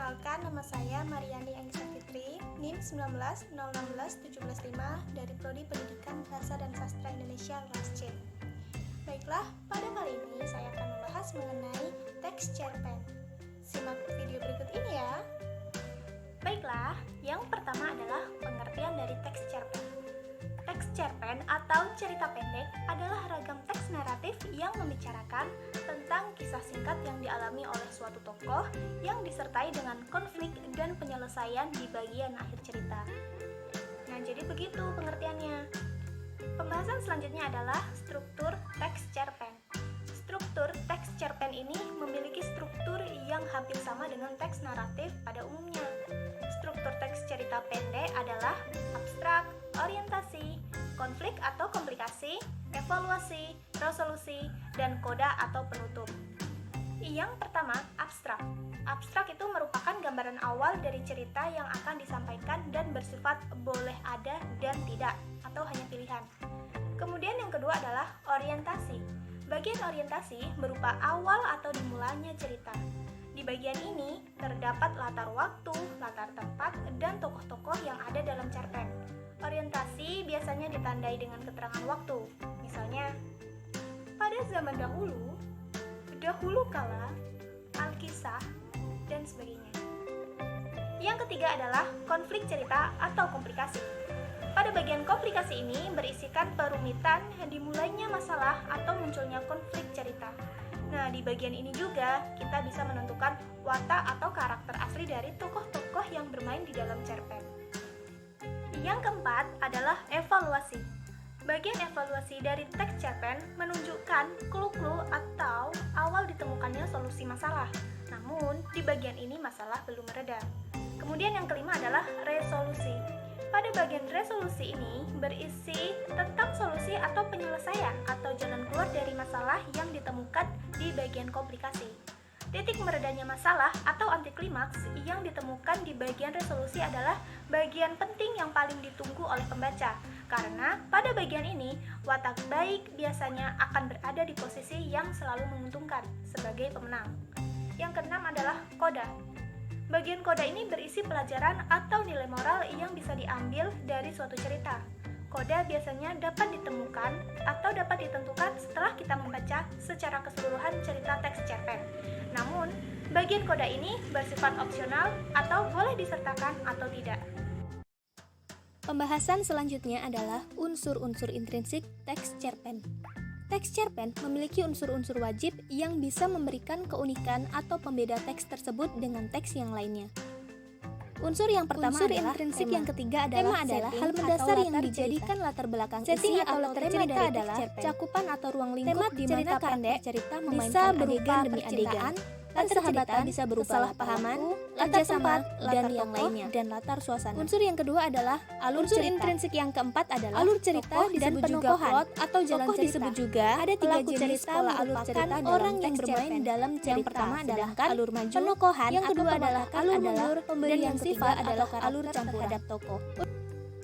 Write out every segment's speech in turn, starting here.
Perkenalkan, nama saya Mariani Anissa Fitri, NIM 19016715 dari Prodi Pendidikan Bahasa dan Sastra Indonesia kelas C. Baiklah, pada kali ini saya akan membahas mengenai teks cerpen. Simak video berikut ini ya. Baiklah, yang pertama adalah pengertian dari teks cerpen. Teks cerpen atau cerita pendek adalah ragam teks naratif yang membicarakan tentang kisah singkat yang dialami oleh suatu tokoh yang disertai dengan konflik dan penyelesaian di bagian akhir cerita. Nah, jadi begitu pengertiannya. Pembahasan selanjutnya adalah struktur teks cerpen. Struktur teks cerpen ini memiliki struktur yang hampir sama dengan teks naratif pada umumnya. Struktur teks cerita pendek adalah abstrak, orientasi, konflik atau komplikasi, evaluasi, resolusi, dan koda atau penutup. Yang pertama, abstrak. Abstrak itu merupakan gambaran awal dari cerita yang akan disampaikan dan bersifat boleh ada dan tidak, atau hanya pilihan. Kemudian yang kedua adalah orientasi. Bagian orientasi berupa awal atau dimulainya cerita. Di bagian ini terdapat latar waktu, latar tempat, dan tokoh-tokoh yang ada dalam cerpen. Orientasi biasanya ditandai dengan keterangan waktu. Misalnya, pada zaman dahulu kala, Alkisah, dan sebagainya. Yang ketiga adalah konflik cerita atau komplikasi. Pada bagian komplikasi ini berisikan perumitan dimulainya masalah atau munculnya konflik cerita. Nah, di bagian ini juga kita bisa menentukan watak atau karakter asli dari tokoh-tokoh yang bermain di dalam cerpen. Yang keempat adalah evaluasi. Bagian evaluasi dari teks cerpen menunjukkan clue-clue atau awal ditemukannya solusi masalah. Namun, di bagian ini masalah belum mereda. Kemudian yang kelima adalah resolusi. Pada bagian resolusi ini berisi tentang solusi atau penyelesaian atau jalan keluar dari masalah yang ditemukan di bagian komplikasi. Titik meredanya masalah atau antiklimaks yang ditemukan di bagian resolusi adalah bagian penting yang paling ditunggu oleh pembaca, karena pada bagian ini watak baik biasanya akan berada di posisi yang selalu menguntungkan sebagai pemenang. Yang keenam adalah koda. Bagian koda ini berisi pelajaran atau nilai moral yang bisa diambil dari suatu cerita. Koda biasanya dapat ditemukan atau dapat ditentukan setelah kita membaca secara keseluruhan cerita teks cerpen. Namun, bagian koda ini bersifat opsional atau boleh disertakan atau tidak. Pembahasan selanjutnya adalah unsur-unsur intrinsik teks cerpen. Teks cerpen memiliki unsur-unsur wajib yang bisa memberikan keunikan atau pembeda teks tersebut dengan teks yang lainnya. Unsur yang pertama adalah intrinsik, yang ketiga adalah hal mendasar yang dijadikan latar belakang isi atau latar cerita adalah cakupan atau ruang lingkup di mana karakter cerita memainkan adegan demi adegan. Latar cerita bisa berupa kesalahpahaman, latar tempat, dan yang lainnya, dan latar suasana. Unsur yang kedua adalah alur cerita. Intrinsik yang keempat adalah alur cerita disebut juga plot atau jalan cerita. Disebut juga ada tiga jenis pola alur cerita orang yang bermain dalam cerita. Yang pertama adalah alur maju, penokohan, yang kedua adalah alur mundur, pemberian sifat adalah alur campur terhadap tokoh.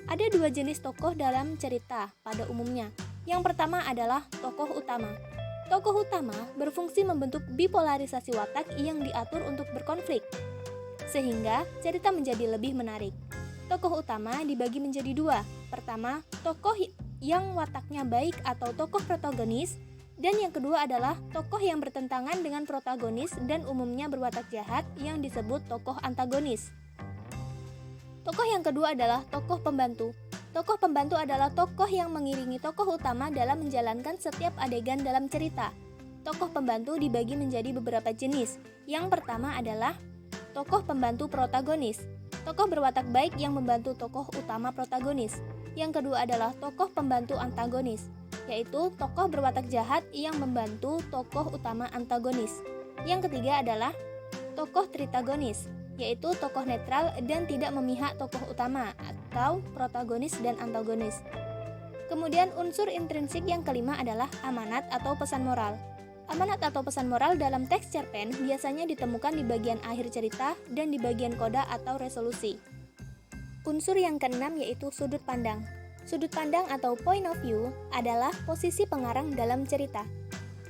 Ada dua jenis tokoh dalam cerita pada umumnya. Yang pertama adalah tokoh utama. Tokoh utama berfungsi membentuk bipolarisasi watak yang diatur untuk berkonflik, sehingga cerita menjadi lebih menarik. Tokoh utama dibagi menjadi dua. Pertama, tokoh yang wataknya baik atau tokoh protagonis, dan yang kedua adalah tokoh yang bertentangan dengan protagonis dan umumnya berwatak jahat yang disebut tokoh antagonis. Tokoh yang kedua adalah tokoh pembantu. Tokoh pembantu adalah tokoh yang mengiringi tokoh utama dalam menjalankan setiap adegan dalam cerita. Tokoh pembantu dibagi menjadi beberapa jenis. Yang pertama adalah tokoh pembantu protagonis. Tokoh berwatak baik yang membantu tokoh utama protagonis. Yang kedua adalah tokoh pembantu antagonis, yaitu tokoh berwatak jahat yang membantu tokoh utama antagonis. Yang ketiga adalah tokoh tritagonis, yaitu tokoh netral dan tidak memihak tokoh utama atau protagonis dan antagonis. Kemudian unsur intrinsik yang kelima adalah amanat atau pesan moral. Amanat atau pesan moral dalam teks cerpen biasanya ditemukan di bagian akhir cerita dan di bagian koda atau resolusi. Unsur yang keenam yaitu sudut pandang. Sudut pandang atau point of view adalah posisi pengarang dalam cerita.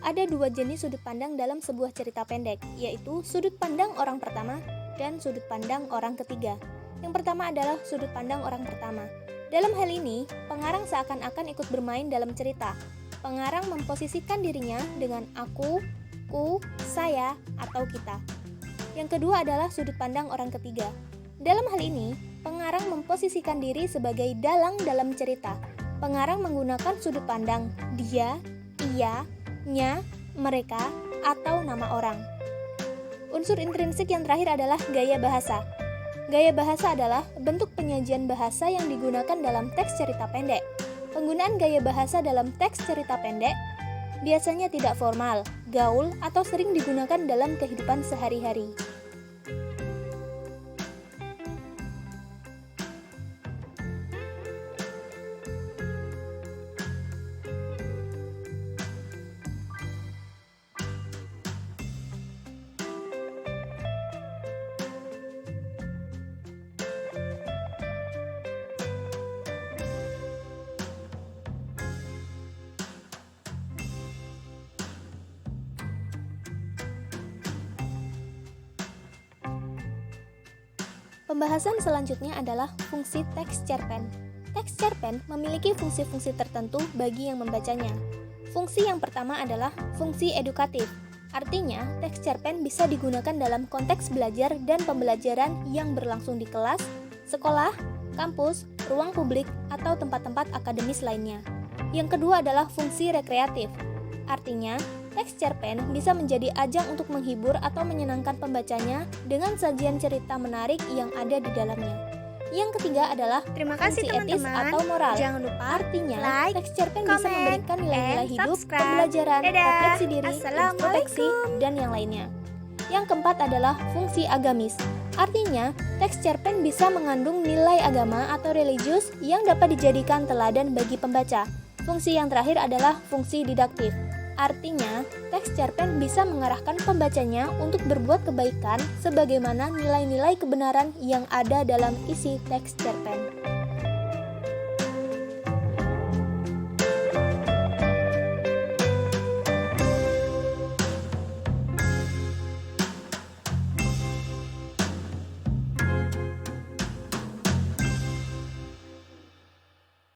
Ada dua jenis sudut pandang dalam sebuah cerita pendek, yaitu sudut pandang orang pertama dan sudut pandang orang ketiga. Yang pertama adalah sudut pandang orang pertama. Dalam hal ini, pengarang seakan-akan ikut bermain dalam cerita. Pengarang memposisikan dirinya dengan aku, ku, saya, atau kita. Yang kedua adalah sudut pandang orang ketiga. Dalam hal ini, pengarang memposisikan diri sebagai dalang dalam cerita. Pengarang menggunakan sudut pandang dia, ia, nya, mereka, atau nama orang. Unsur intrinsik yang terakhir adalah gaya bahasa. Gaya bahasa adalah bentuk penyajian bahasa yang digunakan dalam teks cerita pendek. Penggunaan gaya bahasa dalam teks cerita pendek biasanya tidak formal, gaul, atau sering digunakan dalam kehidupan sehari-hari. Pembahasan selanjutnya adalah fungsi teks cerpen. Teks cerpen memiliki fungsi-fungsi tertentu bagi yang membacanya. Fungsi yang pertama adalah fungsi edukatif. Artinya, teks cerpen bisa digunakan dalam konteks belajar dan pembelajaran yang berlangsung di kelas, sekolah, kampus, ruang publik, atau tempat-tempat akademis lainnya. Yang kedua adalah fungsi rekreatif. Artinya, teks cerpen bisa menjadi ajang untuk menghibur atau menyenangkan pembacanya dengan sajian cerita menarik yang ada di dalamnya. Yang ketiga adalah Terima kasih fungsi etis teman-teman. atau moral. Jangan lupa Artinya, like, teks cerpen bisa comment, memberikan nilai-nilai and hidup, subscribe. pembelajaran, Dadah. refleksi diri, Assalamualaikum. introspeksi, dan yang lainnya. Yang keempat adalah fungsi agamis. Artinya, teks cerpen bisa mengandung nilai agama atau religius yang dapat dijadikan teladan bagi pembaca. Fungsi yang terakhir adalah fungsi didaktif. Artinya, teks cerpen bisa mengarahkan pembacanya untuk berbuat kebaikan sebagaimana nilai-nilai kebenaran yang ada dalam isi teks cerpen.